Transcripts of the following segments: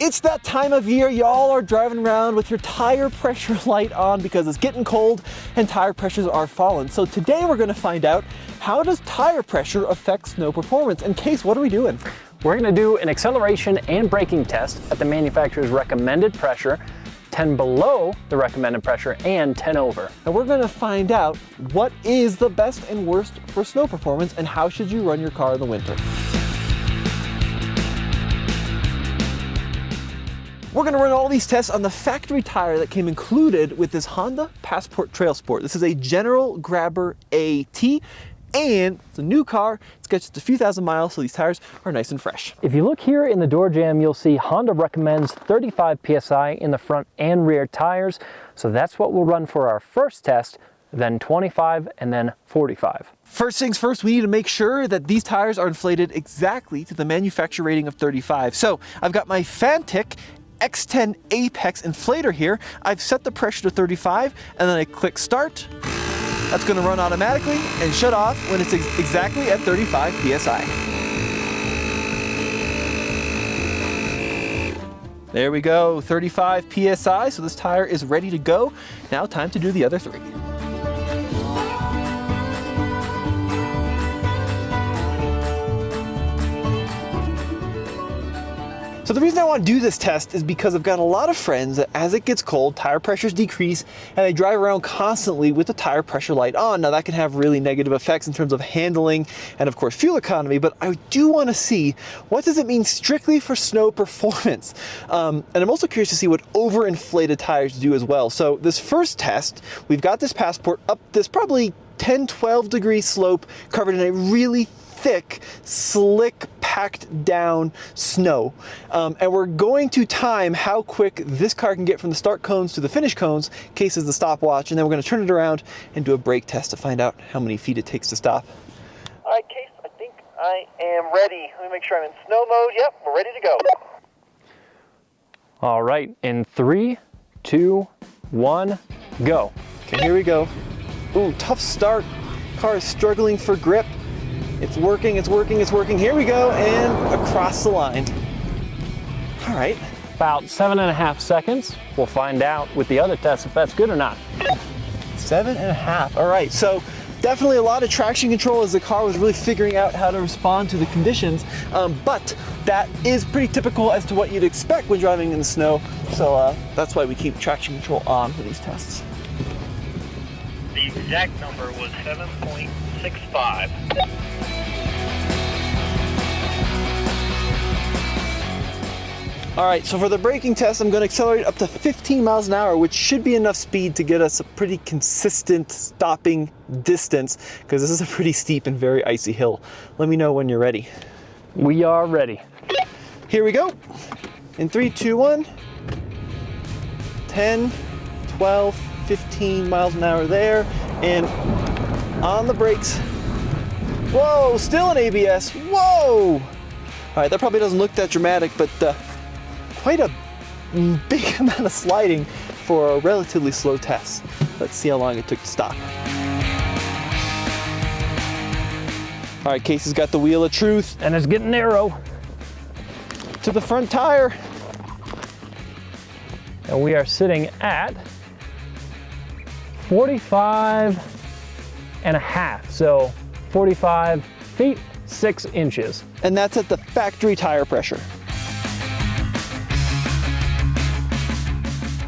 It's that time of year y'all are driving around with your tire pressure light on because it's getting cold and tire pressures are falling. So today we're going to find out, how does tire pressure affect snow performance? And Case, what are we doing? We're going to do an acceleration and braking test at the manufacturer's recommended pressure, 10 below the recommended pressure and 10 over. And we're going to find out what is the best and worst for snow performance and how should you run your car in the winter. We're going to run all these tests on the factory tire that came included with this Honda Passport Trail Sport. This is a General Grabber AT, and it's a new car. It's got just a few thousand miles, so these tires are nice and fresh. If you look here in the door jamb, you'll see Honda recommends 35 PSI in the front and rear tires. So that's what we'll run for our first test, then 25 and then 45. First things first, we need to make sure that these tires are inflated exactly to the manufacturer rating of 35. So I've got my Fantic X10 Apex inflator here. I've set the pressure to 35 and then I click start. That's going to run automatically and shut off when it's exactly at 35 PSI. There we go, 35 PSI, so this tire is ready to go. Now time to do the other three. So the reason I want to do this test is because I've got a lot of friends that as it gets cold, tire pressures decrease and they drive around constantly with the tire pressure light on. Now that can have really negative effects in terms of handling and of course fuel economy, but I do want to see what does it mean strictly for snow performance. And I'm also curious to see what overinflated tires do as well. So this first test, we've got this Passport up this probably 10-12 degree slope covered in a really thick, slick, packed down snow. And we're going to time how quick this car can get from the start cones to the finish cones. Case is the stopwatch, and then we're going to turn it around and do a brake test to find out how many feet it takes to stop. All right, Case, I think I am ready. Let me make sure I'm in snow mode. Yep, we're ready to go. All right, in 3, 2, 1, go. Okay, here we go. Ooh, tough start. Car is struggling for grip. It's working, it's working, it's working. Here we go, and across the line. All right. About 7.5 seconds. We'll find out with the other test if that's good or not. 7.5, all right. So definitely a lot of traction control as the car was really figuring out how to respond to the conditions. But that is pretty typical as to what you'd expect when driving in the snow. So that's why we keep traction control on for these tests. The exact number was 7.65. All right, so for the braking test, I'm going to accelerate up to 15 miles an hour, which should be enough speed to get us a pretty consistent stopping distance, because this is a pretty steep and very icy hill. Let me know when you're ready. We are ready. Here we go. In 3, 2, 1. 10, 12, 15 miles an hour there, and on the brakes. Whoa, still an ABS. Whoa! All right, that probably doesn't look that dramatic, but quite a big amount of sliding for a relatively slow test. Let's see how long it took to stop. All right, Casey's got the wheel of truth. And it's getting narrow. To the front tire. And we are sitting at 45.5, so 45 feet, 6 inches. And that's at the factory tire pressure.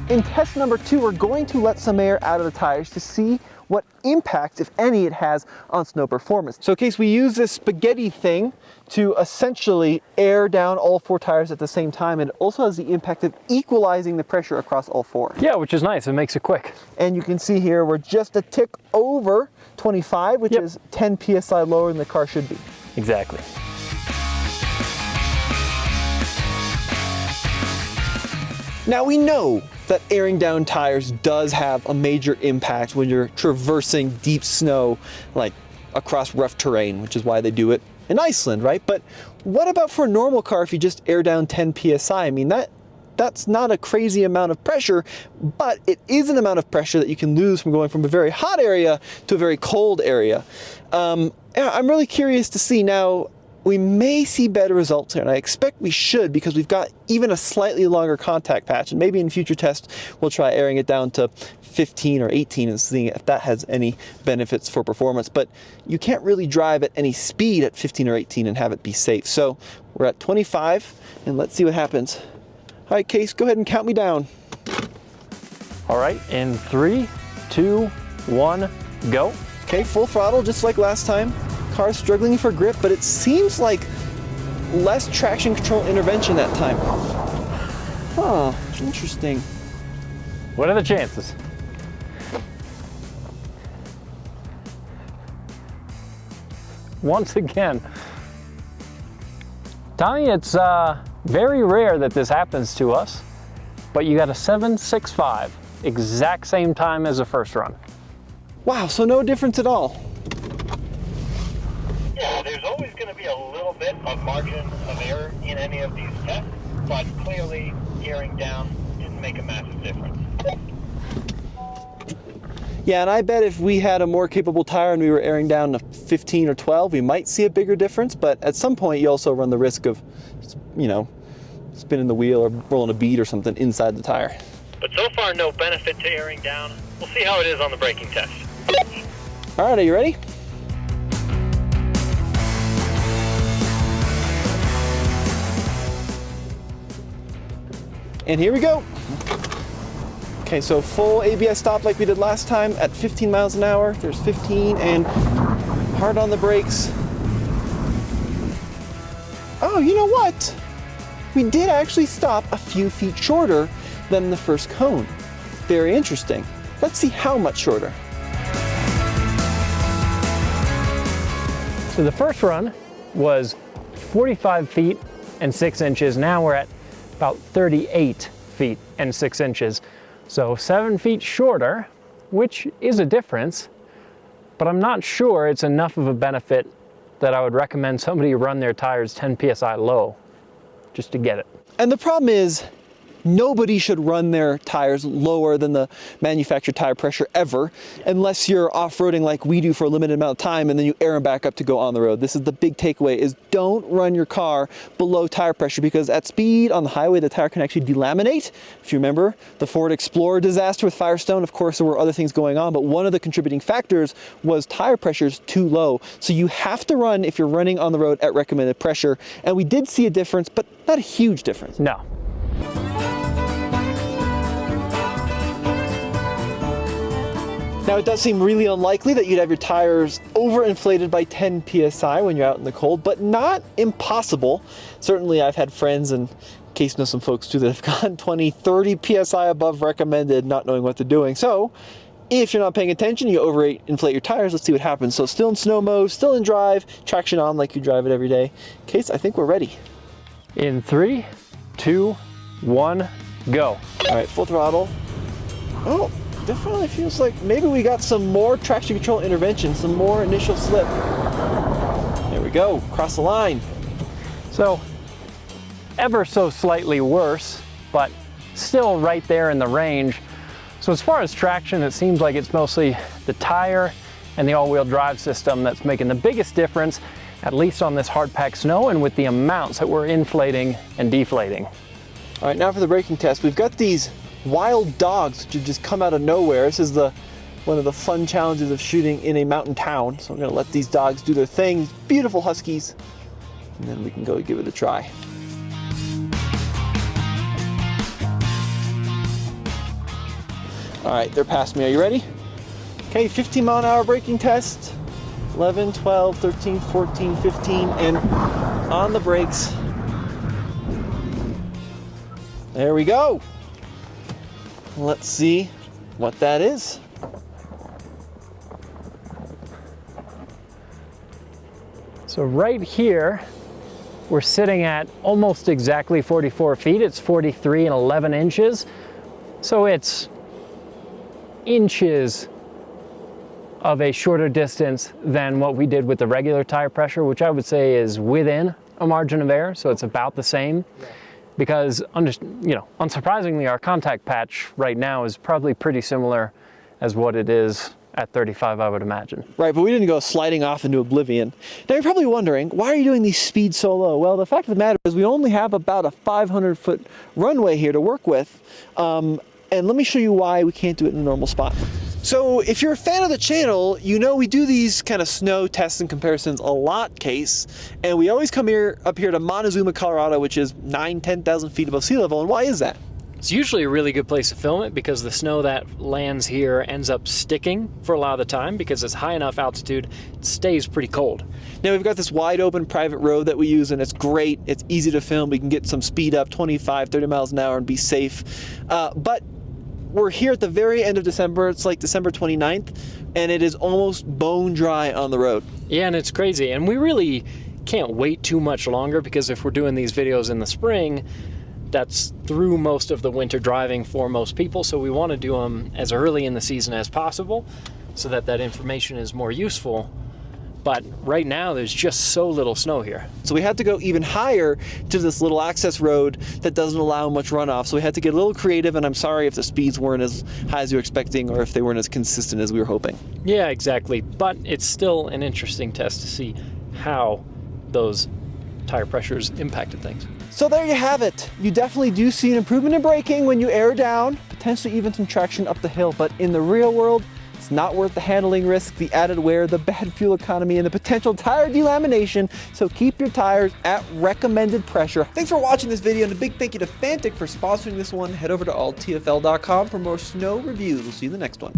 In test number 2, we're going to let some air out of the tires to see what impact, if any, it has on snow performance. So in case we use this spaghetti thing to essentially air down all 4 tires at the same time, and it also has the impact of equalizing the pressure across all 4. Yeah, which is nice, it makes it quick. And you can see here, we're just a tick over 25, which is 10 PSI lower than the car should be. Exactly. Now we know that airing down tires does have a major impact when you're traversing deep snow, like across rough terrain, which is why they do it in Iceland, right? But what about for a normal car if you just air down 10 PSI? I mean, that's not a crazy amount of pressure, but it is an amount of pressure that you can lose from going from a very hot area to a very cold area. I'm really curious to see now, we may see better results here, and I expect we should because we've got even a slightly longer contact patch, and maybe in future tests we'll try airing it down to 15 or 18 and seeing if that has any benefits for performance. But you can't really drive at any speed at 15 or 18 and have it be safe. So we're at 25, and let's see what happens. All right, Case, go ahead and count me down. All right, in 3, 2, 1, go. Okay, full throttle just like last time. Car's struggling for grip, but it seems like less traction control intervention that time. Huh, interesting. What are the chances? Once again, Tommy, it's very rare that this happens to us, but you got a 7.65, exact same time as the first run. Wow, so no difference at all. Yeah, there's always going to be a little bit of margin of error in any of these tests, but clearly gearing down didn't make a massive difference. Yeah, and I bet if we had a more capable tire and we were airing down to 15 or 12, we might see a bigger difference, but at some point you also run the risk of, you know, spinning the wheel or rolling a bead or something inside the tire. But so far, no benefit to airing down. We'll see how it is on the braking test. All right, are you ready? And here we go. Okay, so full ABS stop like we did last time at 15 miles an hour. There's 15 and hard on the brakes. Oh, you know what? We did actually stop a few feet shorter than the first cone. Very interesting. Let's see how much shorter. So the first run was 45 feet and 6 inches. Now we're at about 38 feet and 6 inches. So 7 feet shorter, which is a difference, but I'm not sure it's enough of a benefit that I would recommend somebody run their tires 10 PSI low just to get it. And the problem is, nobody should run their tires lower than the manufactured tire pressure ever, unless you're off-roading like we do for a limited amount of time and then you air them back up to go on the road. This is the big takeaway, is don't run your car below tire pressure, because at speed on the highway, the tire can actually delaminate. If you remember the Ford Explorer disaster with Firestone, of course there were other things going on, but one of the contributing factors was tire pressures too low. So you have to run, if you're running on the road, at recommended pressure. And we did see a difference, but not a huge difference. No. Now it does seem really unlikely that you'd have your tires overinflated by 10 PSI when you're out in the cold, but not impossible. Certainly I've had friends, and Case knows some folks too, that have gone 20, 30 PSI above recommended, not knowing what they're doing. So if you're not paying attention, you overinflate your tires. Let's see what happens. So still in snow mode, still in drive, traction on like you drive it every day. Case, I think we're ready. In 3, 2, 1, go. All right, full throttle. Oh, definitely feels like maybe we got some more traction control intervention, some more initial slip. There we go, cross the line. So ever so slightly worse, but still right there in the range. So as far as traction, it seems like it's mostly the tire and the all-wheel drive system that's making the biggest difference, at least on this hard-packed snow and with the amounts that we're inflating and deflating. All right, now for the braking test. We've got these wild dogs that just come out of nowhere. This is one of the fun challenges of shooting in a mountain town. So I'm gonna let these dogs do their thing. Beautiful huskies, and then we can go give it a try. All right, they're past me. Are you ready? Okay, 15 mile an hour braking test. 11, 12, 13, 14, 15, and on the brakes. There we go. Let's see what that is. So right here, we're sitting at almost exactly 44 feet. It's 43 and 11 inches. So it's inches of a shorter distance than what we did with the regular tire pressure, which I would say is within a margin of error. So it's about the same. Yeah. Because, unsurprisingly, our contact patch right now is probably pretty similar as what it is at 35, I would imagine. Right, but we didn't go sliding off into oblivion. Now you're probably wondering, why are you doing these speeds so low? Well, the fact of the matter is we only have about a 500-foot runway here to work with. And let me show you why we can't do it in a normal spot. So if you're a fan of the channel, you know we do these kind of snow tests and comparisons a lot, Case. And we always come up here to Montezuma, Colorado, which is 10,000 feet above sea level. And why is that? It's usually a really good place to film it because the snow that lands here ends up sticking for a lot of the time because it's high enough altitude, it stays pretty cold. Now we've got this wide open private road that we use, and it's great. It's easy to film. We can get some speed up, 25, 30 miles an hour, and be safe. But we're here at the very end of December. It's like December 29th, and it is almost bone dry on the road. Yeah, and it's crazy. And we really can't wait too much longer because if we're doing these videos in the spring, that's through most of the winter driving for most people. So we want to do them as early in the season as possible so that that information is more useful. But right now there's just so little snow here. So we had to go even higher to this little access road that doesn't allow much runoff. So we had to get a little creative, and I'm sorry if the speeds weren't as high as you were expecting or if they weren't as consistent as we were hoping. Yeah, exactly. But it's still an interesting test to see how those tire pressures impacted things. So there you have it. You definitely do see an improvement in braking when you air down, potentially even some traction up the hill, but in the real world, it's not worth the handling risk, the added wear, the bad fuel economy, and the potential tire delamination, so keep your tires at recommended pressure. Thanks for watching this video, and a big thank you to Fantic for sponsoring this one. Head over to alltfl.com for more snow reviews. We'll see you in the next one.